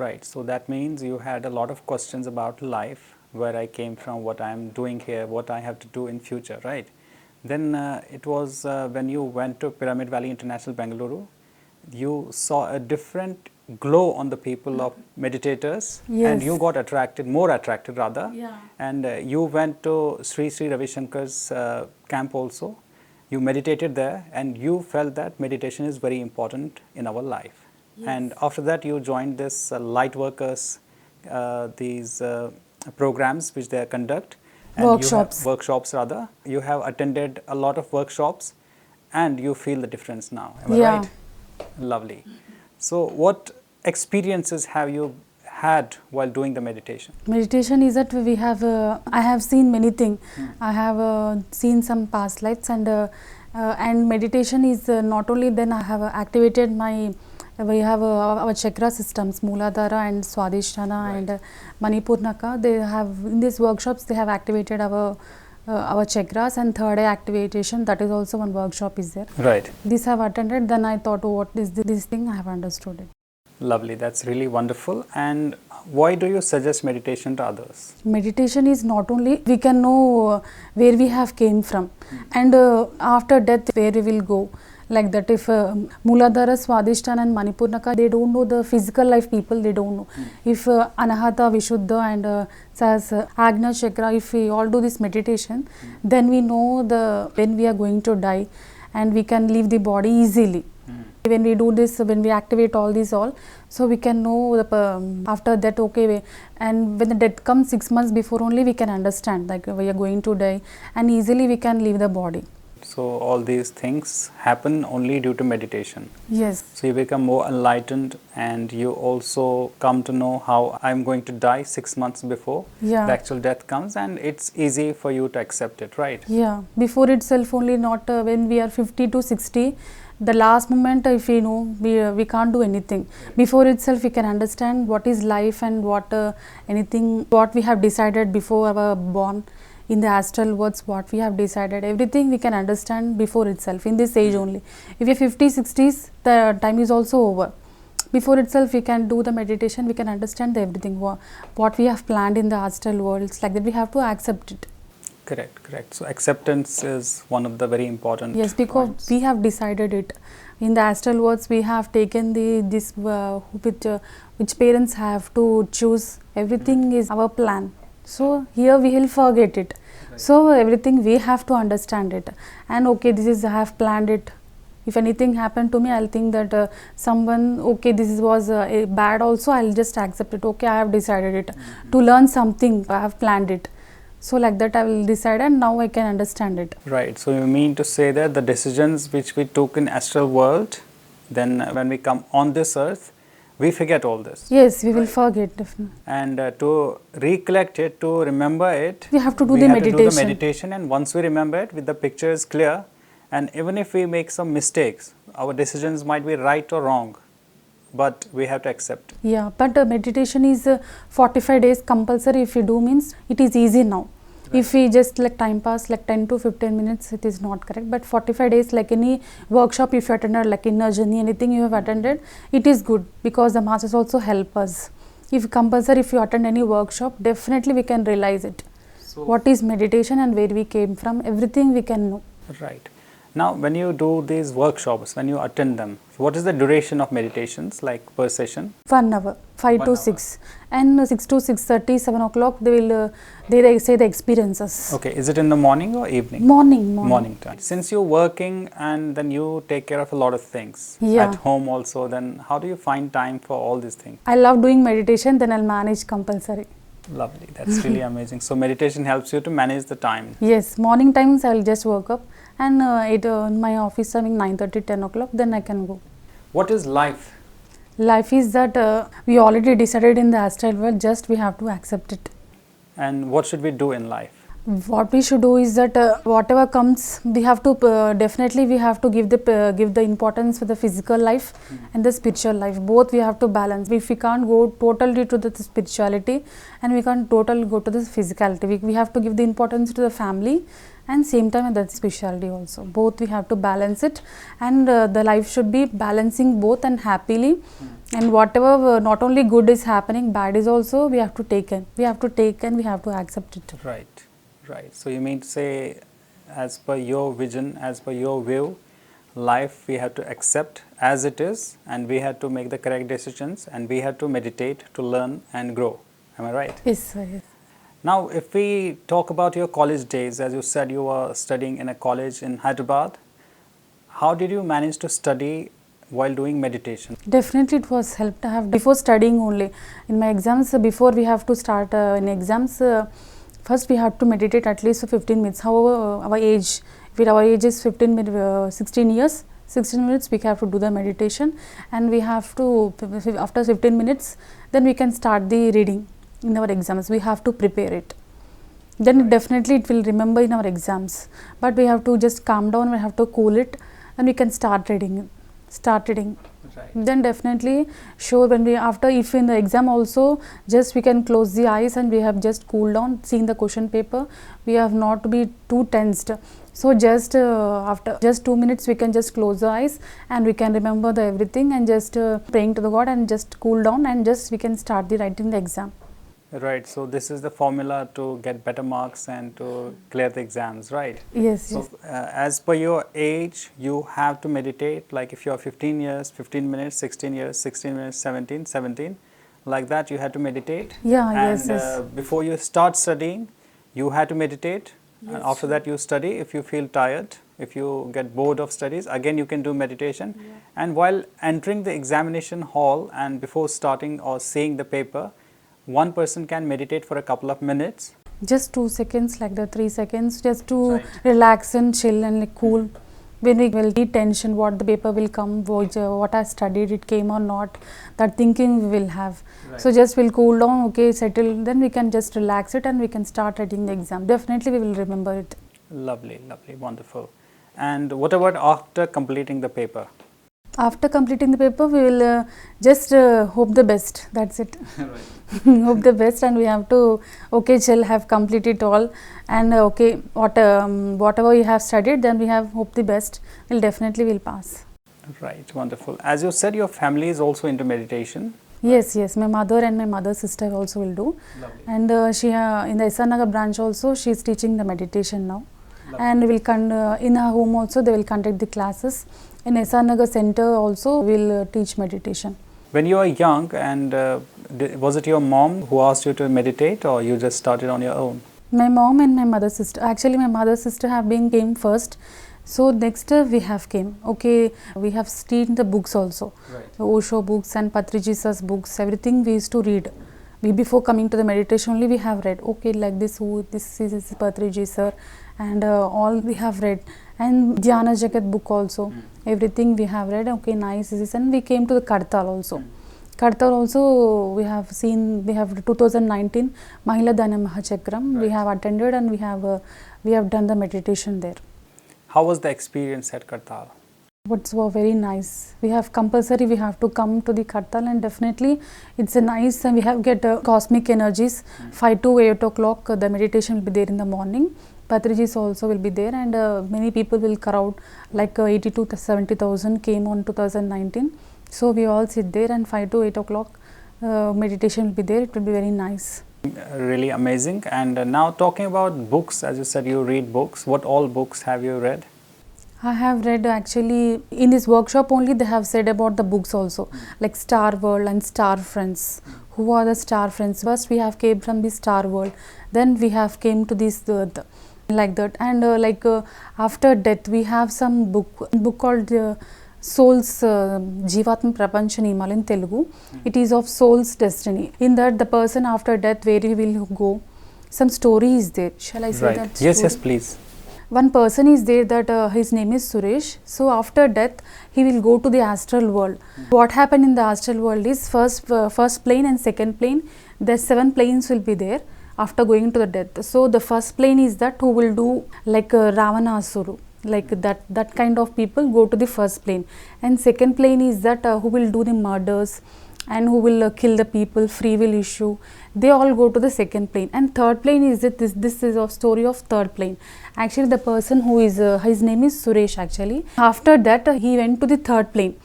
Right, so that means you had a lot of questions about life, where I came from, what I am doing here, what I have to do in future, right? Then it was when you went to Pyramid Valley International, Bengaluru, you saw a different glow on the people of meditators, and you got attracted, more attracted rather, and you went to Sri Ravi Shankar's camp also. You meditated there, and you felt that meditation is very important in our life. And after that you joined this light workers, these programs which they conduct, and workshops rather. You have attended a lot of workshops and you feel the difference now, am I right? Lovely. So what experiences have you had while doing the meditation? Meditation is that we have, I have seen many things. I have seen some past lives, and meditation is not only then I have activated my, we have our chakra systems, Mooladhara and Swadhisthana and Manipurnaka. They have, in these workshops, they have activated our chakras, and third eye activation, that is also one workshop is there. Right. This I have attended, then I thought, oh, what is this thing? I have understood it. Lovely, that's really wonderful. And why do you suggest meditation to others? Meditation is not only we can know where we have came from, and after death where we will go. Like that, if Mooladhara, Swadhisthana and Manipurnaka, they don't know the physical life people, they don't know. If Anahata, Vishuddha and Agnya Chakra, if we all do this meditation, then we know when we are going to die, and we can leave the body easily. When we do this, when we activate all these so we can know after that, okay, and when the death comes 6 months before only we can understand, like we are going to die, and easily we can leave the body. So all these things happen only due to meditation. Yes. So you become more enlightened, and you also come to know how I'm going to die 6 months before the actual death comes, and it's easy for you to accept it, right? Yeah, before itself only, not when we are 50 to 60, the last moment, if we know, we can't do anything. Before itself we can understand what is life and what what we have decided before our born. In the astral words, what we have decided, everything we can understand before itself, in this age only. If we are 50, 60s, the time is also over. Before itself we can do the meditation, we can understand everything, what we have planned in the astral worlds, like that we have to accept it. Correct, correct. So acceptance is one of the very important because points. We have decided it. In the astral worlds, we have taken which parents have to choose, everything is our plan. So here we will forget it. Right. So everything we have to understand it, and okay, this is I have planned it. If anything happened to me, I'll think that someone, okay, this was bad also, I'll just accept it. Okay, I have decided it. To learn something, I have planned it. So like that I will decide, and now I can understand it. Right. So you mean to say that the decisions which we took in astral world, then when we come on this earth, we forget all this. Yes, we will forget, definitely. And to recollect it, to remember it, we have to do the meditation. And once we remember it, with the picture is clear, and even if we make some mistakes, our decisions might be right or wrong, but we have to accept. Yeah, but meditation is 45 days compulsory. If you do, means it is easy now. Right. If we just like time pass, like 10 to 15 minutes, it is not correct. But 45 days, like any workshop if you attended, like inner journey, anything you have attended, it is good, because the masters also help us. If compulsory, if you attend any workshop, definitely we can realize it. So what is meditation and where we came from, everything we can know. Right. Now, when you do these workshops, when you attend them, what is the duration of meditations, like per session? 1 hour, 5 to 6, and 6 to 6:30, 7 o'clock. They will they say the experiences. Okay, is it in the morning or evening? Morning time. Since you're working and then you take care of a lot of things at home also, then how do you find time for all these things? I love doing meditation, then I'll manage compulsory. Lovely, that's really amazing. So meditation helps you to manage the time. Yes, morning times I'll just wake up, and my office timing 9:30, 10 o'clock, then I can go. What is life? Life is that we already decided in the astral world, just we have to accept it. And what should we do in life? What we should do is that whatever comes, we have to definitely we have to give the importance for the physical life and the spiritual life. Both we have to balance. If we can't go totally to the spirituality, and we can't totally go to the physicality, we have to give the importance to the family, and same time the spirituality also. Both we have to balance it, and the life should be balancing both and happily. And whatever not only good is happening, bad is also we have to take in. We have to take and we have to accept it. Right, right. So you mean to say, as per your vision, as per your view, life we have to accept as it is, and we have to make the correct decisions, and we have to meditate to learn and grow. Am I right? Yes, sir. Yes. Now, if we talk about your college days, as you said you were studying in a college in Hyderabad, how did you manage to study while doing meditation? Definitely it was help to have before studying only. In my exams, before we have to start in exams, first we have to meditate at least 15 minutes. However, our age, if our age is 16 years, 16 minutes we have to do the meditation, and we have to, after 15 minutes, then we can start the reading in our exams. We have to prepare it. Then definitely it will remember in our exams. But we have to just calm down, we have to cool it, and we can start reading. Right. Then definitely sure when we after, if in the exam also, just we can close the eyes and we have just cool down, seeing the question paper. We have not to be too tensed. So just after just 2 minutes we can just close the eyes and we can remember the everything and just praying to the God and just cool down, and just we can start the writing the exam. Right. So this is the formula to get better marks and to clear the exams, right? Yes. So Yes. as per your age, you have to meditate. Like if you are 15 years, 15 minutes, 16 years, 16 minutes, 17, like that you have to meditate. Yeah. And Yes. before you start studying, you have to meditate. And Yes, after that you study. If you feel tired, if you get bored of studies, again you can do meditation. Yeah. And while entering the examination hall and before starting or seeing the paper, one person can meditate for a couple of minutes. Just 2 seconds, like the 3 seconds, just to Right. relax and chill and like cool. When we will be tension, what the paper will come, what I studied, it came or not, that thinking we will have. Right. So just we'll cool down, okay, settle, then we can just relax it and we can start writing the exam. Definitely we will remember it. Lovely, lovely, wonderful. And what about after completing the paper? After completing the paper, we will just hope the best. That's it. Hope the best, and we have to, okay, shall have completed all, and okay, whatever we have studied, then we have hope the best. We'll definitely will pass. Right, wonderful. As you said, your family is also into meditation. Yes, yes. My mother and my mother's sister also will do, Lovely. and she in the Isanagar branch also she is teaching the meditation now, Lovely. and will in her home also they will conduct the classes. In Isanagar center also will teach meditation. When you were young, and was it your mom who asked you to meditate, or you just started on your own? My mom and my mother's sister. Actually, my mother's sister have been came first. So next we have came. Okay, we have seen the books also. Right. The Osho books and Patriji sir's books. Everything we used to read. We before coming to the meditation only we have read. Okay, like this is Patriji sir, and all we have read. And Dhyana Jagath book also. Everything we have read. Okay, nice. And we came to the Kartal also. Kartal also we have seen. We have 2019 Mahila Dhyana Mahachakram. Right. We have attended and we have done the meditation there. How was the experience at Kartal? It was very nice. We have compulsory. We have to come to the Kartal, and definitely it's a nice. And we have get cosmic energies. 5 to 8 o'clock the meditation will be there in the morning. Patrijis also will be there, and many people will crowd, like 80 to 70,000 came on 2019. So we all sit there, and 5 to 8 o'clock meditation will be there. It will be very nice. Really amazing. And now talking about books, as you said you read books, what all books have you read? I have read actually in this workshop only they have said about the books also, like Star World and Star Friends. Who are the Star Friends? First we have came from the Star World, then we have came to this like that, and after death we have some book called Soul's Jivatma Prapancha Niyamal in Telugu. It is of soul's destiny. In that the person after death where he will go, some story is there. Shall I say Right. that? Yes, story? yes, please. One person is there that his name is Suresh. So after death he will go to the astral world. What happened in the astral world is first plane and second plane. The 7 planes will be there after going to the death. So the first plane is that who will do like Ravanasuru, like that kind of people go to the first plane, and second plane is that who will do the murders and who will kill the people, free will issue, they all go to the second plane. And third plane is that this is a story of third plane. Actually the person who is his name is Suresh actually. After that he went to the third plane.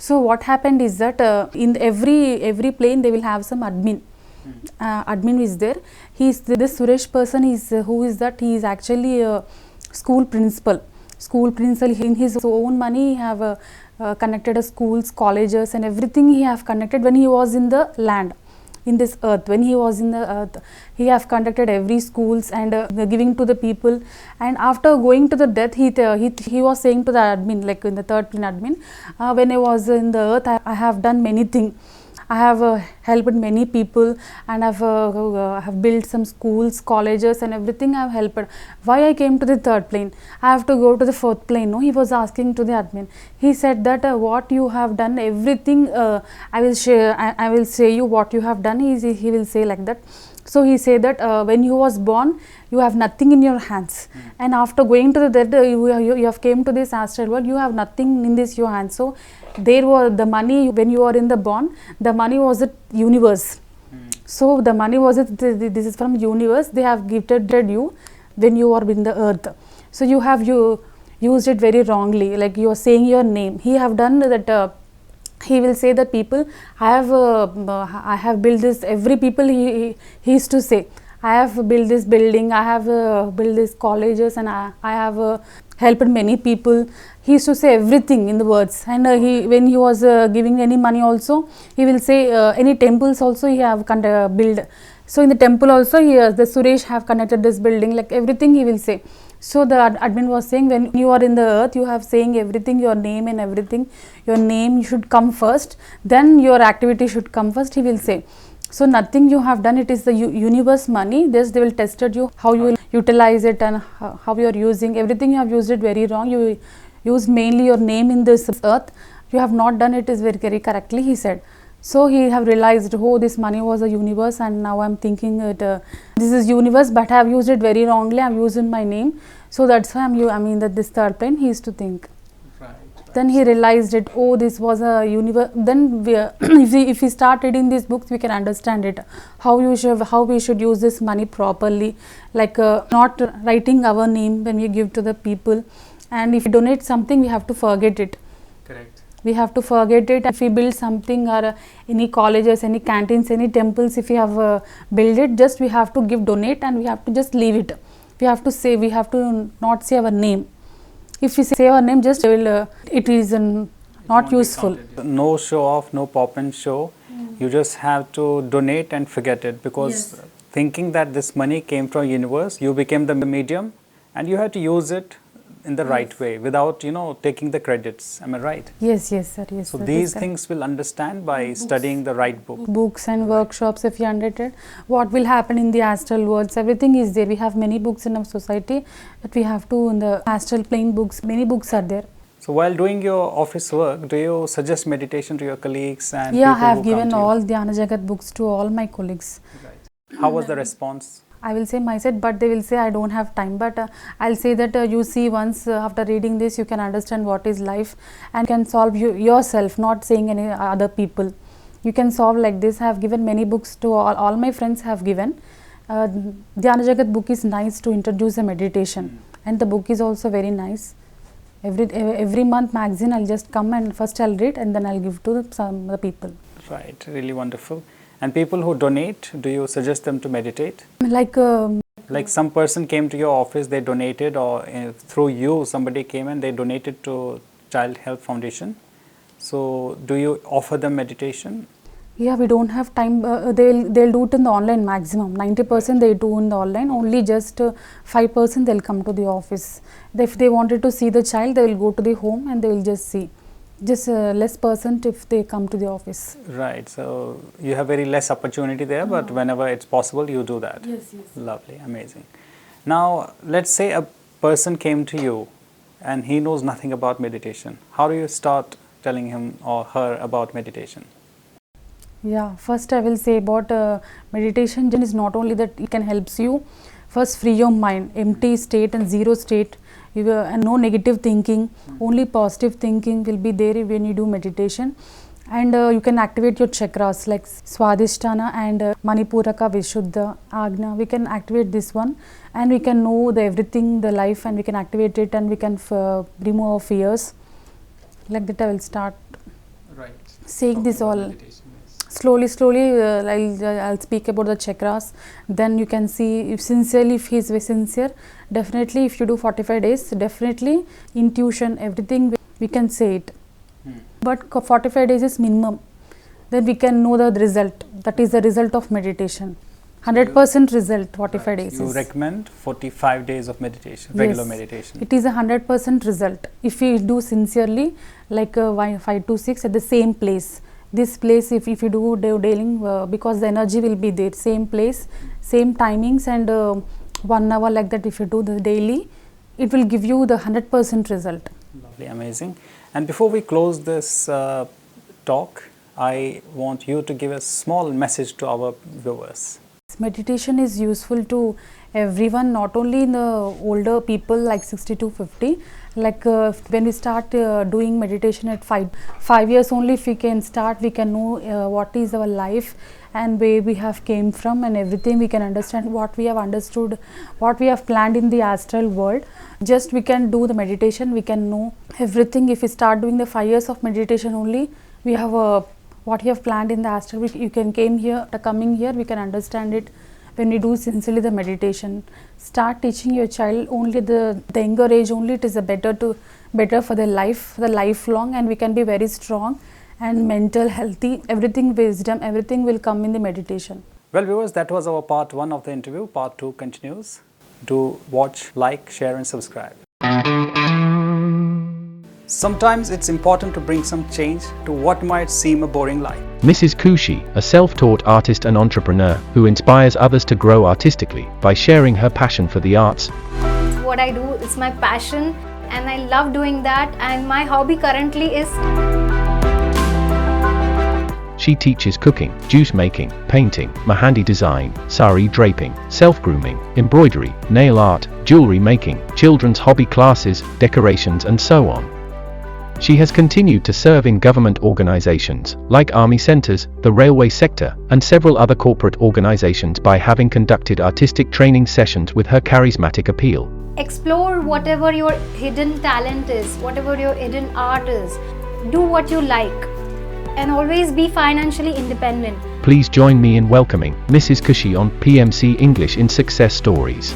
So what happened is that in every plane they will have some admin. Admin is there. This Suresh person is who is that? He is actually a school principal. In his own money he have connected schools, colleges and everything he have connected when he was in the land, in this earth. When he was in the earth, he have conducted every schools and giving to the people. And after going to the death, he was saying to the admin, like in the third plane admin, when I was in the earth, I have done many things. I have helped many people, and have built some schools, colleges and everything I have helped. Why I came to the third plane? I have to go to the fourth plane. No, he was asking to the admin. He said that what you have done, everything I will share. I will say you what you have done. He will say like that. So he said that when you was born, you have nothing in your hands, and after going to the death, you have came to this astral world. You have nothing in this your hands. So there was the money when you are in the born. The money was the universe. So the money was this is from universe. They have gifted you when you are in the earth. So you have used it very wrongly. Like you are saying your name. He have done that. He will say that people, I have built this. Every people he used to say, I have built this building, I have built these colleges, and I have helped many people. He used to say everything in the words. And when he was giving any money also, he will say any temples also he have built. So in the temple also, the Suresh have connected this building, like everything he will say. So the admin was saying, when you are in the earth, you have saying everything, your name and everything. Your name should come first, then your activity should come first, he will say. So nothing you have done, it is the universe money. This they will tested you, how you will utilize it and how you are using. Everything you have used it very wrong. You used mainly your name in this earth. You have not done it is very correctly, he said. So he have realized, oh, this money was a universe, and now I am thinking that this is universe, but I have used it very wrongly. I have used in my name, so that's why that this third plane he used to think. Right. Then he realized it. Oh, this was a universe. Then if we start reading these books, we can understand it. How we should use this money properly, like not writing our name when we give to the people, and if we donate something, we have to forget it. Correct. We have to forget it. If we build something, or any colleges, any canteens, any temples, if we have built it, just we have to donate, and we have to just leave it. We have to not say our name. If we say our name, just it is not useful. No show off, no pop and show. You just have to donate and forget it, because thinking that this money came from universe, you became the medium, and you have to use it in the right way without taking the credits. Am I right? Yes, sir. Yes. So these things will understand by studying the right book. Books and workshops, if you undertake, what will happen in the astral worlds, everything is there. We have many books in our society, but we have to in the astral plane books. Many books are there. So while doing your office work, do you suggest meditation to your colleagues and yeah, people I have who given come to all Dhyana Jagath books to all my colleagues. Right. How was the response? I will say myself, but they will say I don't have time. But I'll say that you see once after reading this, you can understand what is life and can solve yourself, not saying any other people. You can solve like this. I have given many books to all my friends have given. Dhyana Jagath book is nice to introduce a meditation, and the book is also very nice. Every month magazine I'll just come and first I'll read and then I'll give to some the people. Right, really wonderful. And people who donate, do you suggest them to meditate? Like some person came to your office, they donated, or through you somebody came and they donated to Child Health Foundation. So do you offer them meditation? Yeah, we don't have time. They'll do it in the online maximum. 90% they do in the online. Only just 5% they'll come to the office. If they wanted to see the child, they will go to the home and they will just see. Just less percent if they come to the office. Right. So you have very less opportunity there, but whenever it's possible, you do that. Yes. Lovely, amazing. Now, let's say a person came to you and he knows nothing about meditation. How do you start telling him or her about meditation? Yeah, first I will say about meditation is not only that it can helps you first free your mind, empty state and zero state, and no negative thinking, only positive thinking will be there when you do meditation. And you can activate your chakras like Swadhisthana and Manipuraka, Vishuddha, Agna. We can activate this one and we can know everything, the life, and we can activate it and we can remove our fears. Like that I will start. Right. saying this all. Meditation, yes. Slowly, I'll speak about the chakras. Then you can see if sincerely, if he is very sincere, definitely if you do 45 days, definitely intuition, everything we can say it. But 45 days is minimum. Then we can know the result. That is the result of meditation. 100% result, 45 days. You is. recommend 45 days of meditation, regular Yes. meditation. It is a 100% result. If we do sincerely, like 5 to 6 at the same place. This place, if you do daily, because the energy will be there, same place, same timings, and 1 hour like that. If you do the daily, it will give you the 100% result. Lovely, amazing. And before we close this talk, I want you to give a small message to our viewers. Meditation is useful to everyone, not only in the older people like 60 to 50. Like when we start doing meditation at 5 years only, if we can start, we can know what is our life and where we have came from, and everything we can understand what we have understood, what we have planned in the astral world. Just we can do the meditation, we can know everything. If we start doing the 5 years of meditation only, we have what you have planned in the astral. You can coming here, we can understand it. When we do sincerely the meditation, start teaching your child only the younger age only. It is better for their life, the lifelong, and we can be very strong and mental healthy. Everything wisdom, everything will come in the meditation. Well, viewers, that was our part 1 of the interview. Part 2 continues. Do watch, like, share and subscribe. Sometimes it's important to bring some change to what might seem a boring life. Mrs. Kushi, a self-taught artist and entrepreneur who inspires others to grow artistically by sharing her passion for the arts. What I do is my passion and I love doing that, and my hobby currently is She teaches cooking, juice making, painting, Mahandi design, sari draping, self-grooming, embroidery, nail art, jewelry making, children's hobby classes, decorations and so on. She has continued to serve in government organizations, like army centers, the railway sector, and several other corporate organizations by having conducted artistic training sessions with her charismatic appeal. explore whatever your hidden talent is, whatever your hidden art is. Do what you like and always be financially independent. Please join me in welcoming Mrs. Kushi on PMC English in Success Stories.